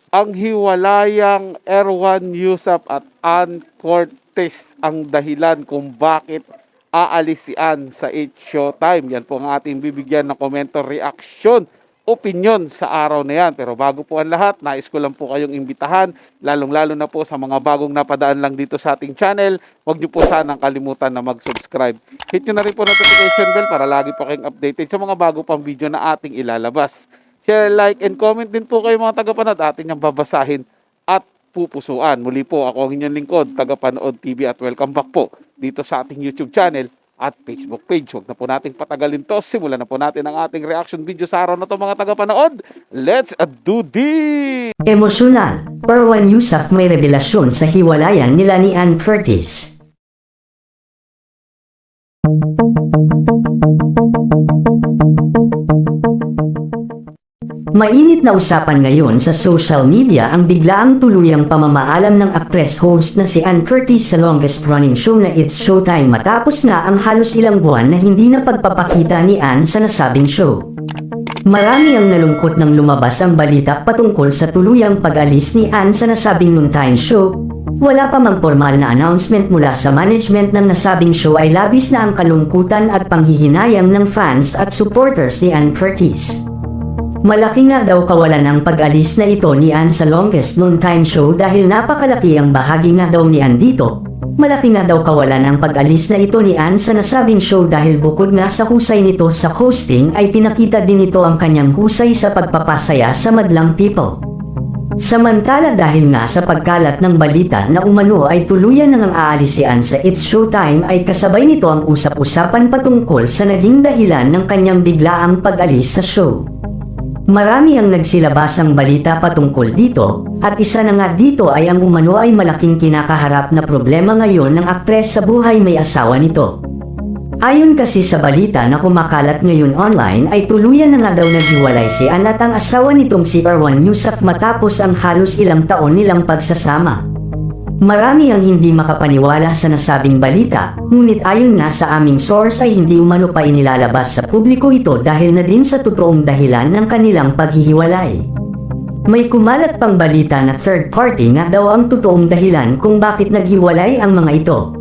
ang hiwalayang Erwan Yusap at Ann Cortez ang dahilan kung bakit aalis si Ann sa It's Showtime. Yan po ang ating bibigyan ng komento, reaksyon, opinion sa araw na yan. Pero bago po ang lahat, nais ko lang po kayong imbitahan, lalong-lalo na po sa mga bagong napadaan lang dito sa ating channel. Huwag niyo po sanang kalimutan na mag-subscribe. Hit nyo na rin po notification bell para lagi po kayong updated sa mga bago pang video na ating ilalabas. Share, like, and comment din po kayo mga tagapanood. Atin yung babasahin at pupusuan. Muli po, ako ang inyong lingkod, Tagapanood TV, at welcome back po dito sa ating YouTube channel at Facebook page. Huwag na po nating patagalin to. Simulan na po natin ang ating reaction video sa araw na to mga tagapanood. Let's do this! Emosyonal, Erwan Yusap may revelasyon sa hiwalayan nila ni Ann Curtis. Mainit na usapan ngayon sa social media ang biglaang tuluyang pamamaalam ng actress-host na si Ann Curtis sa longest-running show na It's Showtime matapos na ang halos ilang buwan na hindi na pagpapakita ni Ann sa nasabing show. Marami ang nalungkot nang lumabas ang balita patungkol sa tuluyang pag-alis ni Ann sa nasabing noontime show. Wala pa mang formal na announcement mula sa management ng nasabing show ay labis na ang kalungkutan at panghihinayang ng fans at supporters ni Ann Curtis. Malaki nga daw kawalan ang pag-alis na ito ni Ann sa longest noontime show dahil napakalaki ang bahagi nga daw ni Ann dito. Malaki nga daw kawalan ang pag-alis na ito ni Ann sa nasabing show dahil bukod nga sa husay nito sa hosting ay pinakita din ito ang kanyang husay sa pagpapasaya sa madlang people. Samantala dahil nga sa pagkalat ng balita na umano ay tuluyan nang aalis si Ann sa It's Showtime ay kasabay nito ang usap-usapan patungkol sa naging dahilan ng kanyang biglaang pag-alis sa show. Marami ang nagsilabasang balita patungkol dito, at isa na nga dito ay ang umano ay malaking kinakaharap na problema ngayon ng aktres sa buhay may asawa nito. Ayon kasi sa balita na kumakalat ngayon online ay tuluyan na nga daw naghiwalay si Ann at ang asawa nitong si Erwan Yusap matapos ang halos ilang taon nilang pagsasama. Marami ang hindi makapaniwala sa nasabing balita, ngunit ayon nga sa aming source ay hindi umano pa inilalabas sa publiko ito dahil na din sa totoong dahilan ng kanilang paghihiwalay. May kumalat pang balita na third party nga daw ang totoong dahilan kung bakit naghiwalay ang mga ito.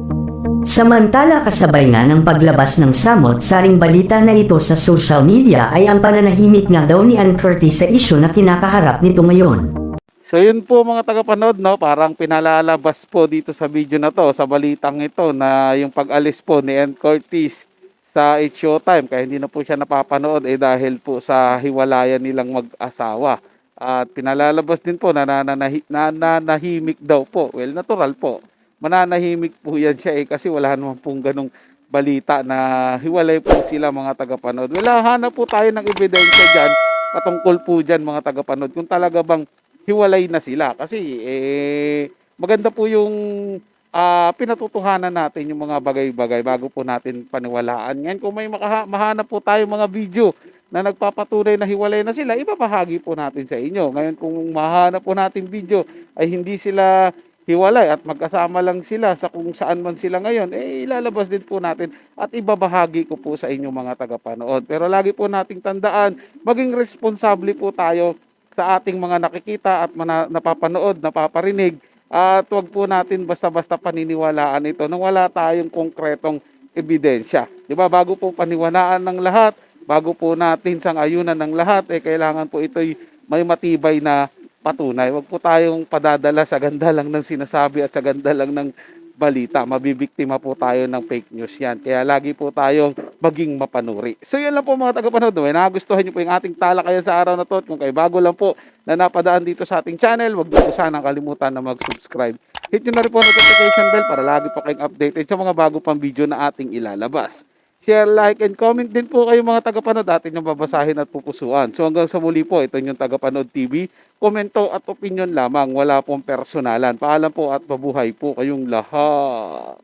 Samantala kasabay nga ng paglabas ng samot-saring balita na ito sa social media ay ang pananahimik nga daw ni Ann Curtis sa isyu na kinakaharap nito ngayon. So yun po mga tagapanood, no? Parang pinalalabas po dito sa video na to, sa balitang ito na yung pag-alis po ni Ann Curtis sa It's Showtime. Kaya hindi na po siya napapanood dahil po sa hiwalayan nilang mag-asawa. At pinalalabas din po na nananahimik daw po. Well, natural po. Mananahimik po yan siya kasi wala naman pong ganong balita na hiwalay po sila mga tagapanood. Well, hanap po tayo ng ebidensya dyan patungkol po dyan mga tagapanood kung talaga bang hiwalay na sila kasi maganda po yung pinatutuhanan natin yung mga bagay-bagay bago po natin paniwalaan. Ngayon kung may mahanap po tayo mga video na nagpapatunay na hiwalay na sila, ibabahagi po natin sa inyo. Ngayon kung mahanap po natin video ay hindi sila hiwalay at magkasama lang sila sa kung saan man sila ngayon, ilalabas din po natin at ibabahagi ko po sa inyo mga tagapanood. Pero lagi po nating tandaan, maging responsable po tayo sa ating mga nakikita at napapanood, napaparinig, at huwag po natin basta-basta paniniwalaan ito nang wala tayong konkretong ebidensya. Di ba? Bago po paniwalaan ng lahat, bago po natin sang-ayunan ng lahat, kailangan po ito'y may matibay na patunay. Huwag po tayong padadala sa ganda lang ng sinasabi at sa ganda lang ng balita. Mabibiktima po tayo ng fake news yan. Kaya lagi po tayong maging mapanuri. So yun lang po mga tagapanood. May nagustuhan nyo po yung ating talakayan sa araw na to. At kung kayo bago lang po na napadaan dito sa ating channel, huwag nyo po sanang kalimutan na mag-subscribe. Hit nyo na rin po notification bell para lagi po kayong updated sa mga bago pang video na ating ilalabas. Share, like, and comment din po kayo mga tagapanood. Atin yung babasahin at pupusuan. So hanggang sa muli po, ito yung Tagapanood TV. Komento at opinion lamang. Wala pong personalan. Paalam po at mabuhay po kayong lahat.